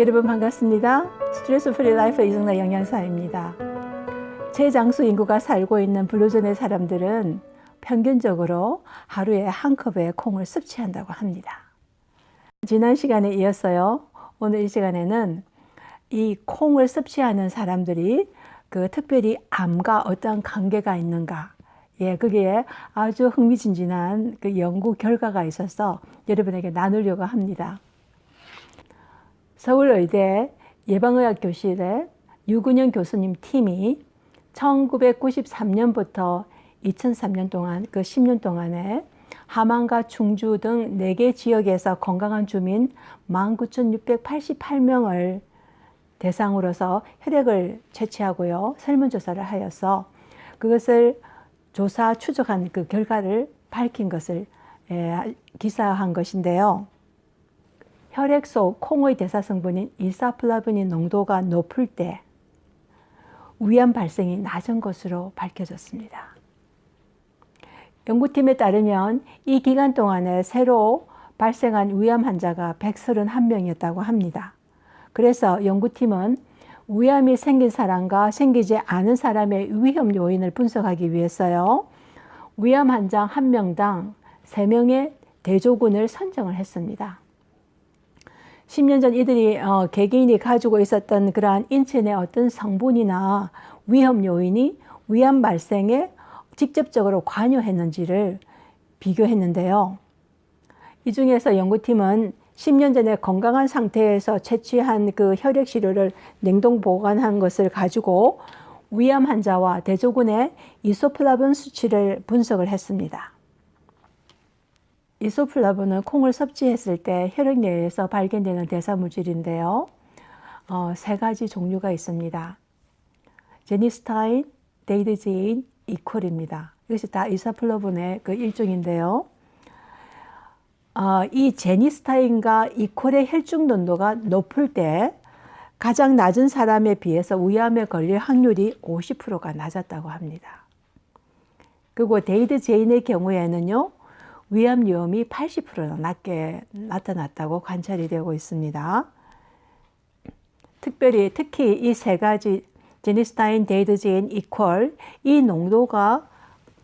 여러분 반갑습니다. 스트레스 프리 라이프 이정나 영양사입니다. 최장수 인구가 살고 있는 블루존의 사람들은 평균적으로 하루에 한 컵의 콩을 섭취한다고 합니다. 지난 시간에 이어서요. 오늘 이 시간에는 이 콩을 섭취하는 사람들이 특별히 암과 어떠한 관계가 있는가, 그게 아주 흥미진진한 연구 결과가 있어서 여러분에게 나누려고 합니다. 서울의대 예방의학 교실의 유근영 교수님 팀이 1993년부터 2003년 동안 10년 동안에 함안과 충주 등 4개 지역에서 건강한 주민 19,688명을 대상으로서 혈액을 채취하고요. 설문조사를 하여서 그것을 조사 추적한 그 결과를 밝힌 것을 기사한 것인데요. 혈액 속 콩의 대사 성분인 이소플라보닌 농도가 높을 때 위암 발생이 낮은 것으로 밝혀졌습니다. 연구팀에 따르면 이 기간 동안에 새로 발생한 위암 환자가 131명이었다고 합니다. 그래서 연구팀은 위암이 생긴 사람과 생기지 않은 사람의 위험 요인을 분석하기 위해서요. 위암 환자 1명당 3명의 대조군을 선정을 했습니다. 10년 전 이들이 개개인이 가지고 있었던 그러한 인체 내 어떤 성분이나 위험 요인이 위암 발생에 직접적으로 관여했는지를 비교했는데요. 이 중에서 연구팀은 10년 전에 건강한 상태에서 채취한 그 혈액 시료를 냉동 보관한 것을 가지고 위암 환자와 대조군의 이소플라본 수치를 분석을 했습니다. 이소플라본은 콩을 섭취했을 때 혈액 내에서 발견되는 대사물질인데요. 3가지 종류가 있습니다. 제니스타인, 데이드제인, 이퀄입니다. 이것이 다 이소플라본의 일종인데요. 이 제니스타인과 이퀄의 혈중 농도가 높을 때 가장 낮은 사람에 비해서 위암에 걸릴 확률이 50%가 낮았다고 합니다. 그리고 데이드제인의 경우에는요. 위암 위험이 80%나 낮게 나타났다고 관찰이 되고 있습니다. 특히 이 3가지 제니스타인, 데이드제인, 이퀄 이 농도가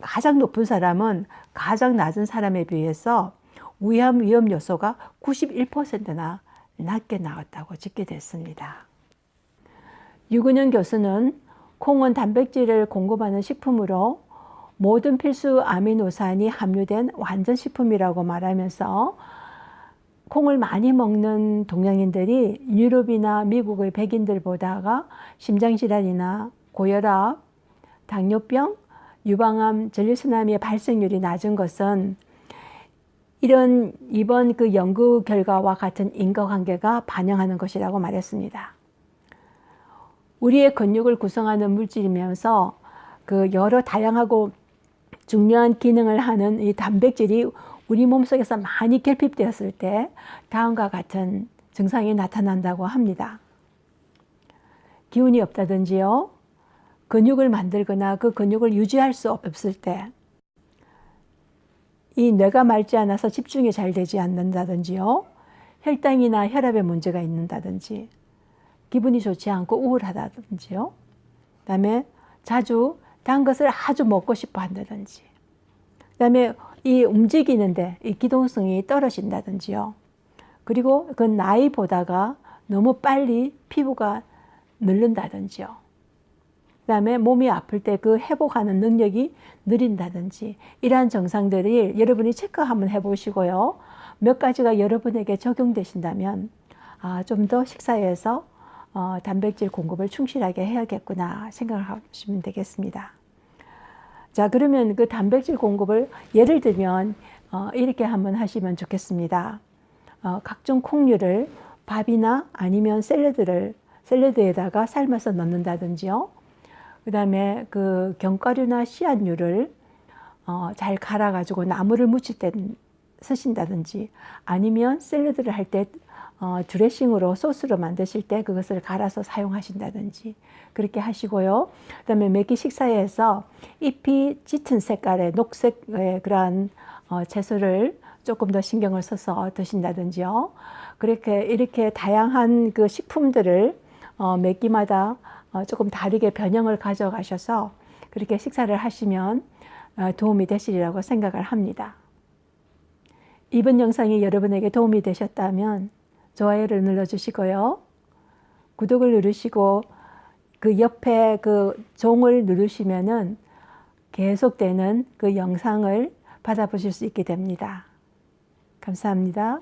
가장 높은 사람은 가장 낮은 사람에 비해서 위암 위험 요소가 91%나 낮게 나왔다고 집계됐습니다. 유근영 교수는 콩은 단백질을 공급하는 식품으로 모든 필수 아미노산이 함유된 완전 식품이라고 말하면서 콩을 많이 먹는 동양인들이 유럽이나 미국의 백인들보다가 심장질환이나 고혈압, 당뇨병, 유방암, 전립선암의 발생률이 낮은 것은 이번 연구 결과와 같은 인과관계가 반영하는 것이라고 말했습니다. 우리의 근육을 구성하는 물질이면서 여러 다양하고 중요한 기능을 하는 이 단백질이 우리 몸속에서 많이 결핍되었을 때 다음과 같은 증상이 나타난다고 합니다. 기운이 없다든지요. 근육을 만들거나 그 근육을 유지할 수 없을 때, 이 뇌가 맑지 않아서 집중이 잘 되지 않는다든지요. 혈당이나 혈압에 문제가 있는다든지, 기분이 좋지 않고 우울하다든지요. 그다음에 자주 단 것을 아주 먹고 싶어 한다든지, 그다음에 이 움직이는데 이 기동성이 떨어진다든지요. 그리고 그 나이 보다가 너무 빨리 피부가 늙는다든지요. 그다음에 몸이 아플 때 그 회복하는 능력이 느린다든지 이러한 증상들을 여러분이 체크 한번 해보시고요. 몇 가지가 여러분에게 적용되신다면 좀 더 식사에서 단백질 공급을 충실하게 해야겠구나 생각하시면 되겠습니다. 자, 그러면 그 단백질 공급을 예를 들면 이렇게 한번 하시면 좋겠습니다. 각종 콩류를 밥이나 아니면 샐러드에다가 삶아서 넣는다든지요. 그 다음에 견과류나 씨앗류를 잘 갈아가지고 나물을 무칠 때 쓰신다든지, 아니면 샐러드를 할 때 드레싱으로 소스로 만드실 때 그것을 갈아서 사용하신다든지 그렇게 하시고요. 그 다음에 매끼 식사에서 잎이 짙은 색깔의 녹색의 그러한 채소를 조금 더 신경을 써서 드신다든지요. 그렇게 이렇게 다양한 그 식품들을 매 끼마다 조금 다르게 변형을 가져가셔서 그렇게 식사를 하시면 도움이 되시리라고 생각을 합니다. 이번 영상이 여러분에게 도움이 되셨다면 좋아요를 눌러주시고요. 구독을 누르시고 그 옆에 그 종을 누르시면은 계속되는 그 영상을 받아보실 수 있게 됩니다. 감사합니다.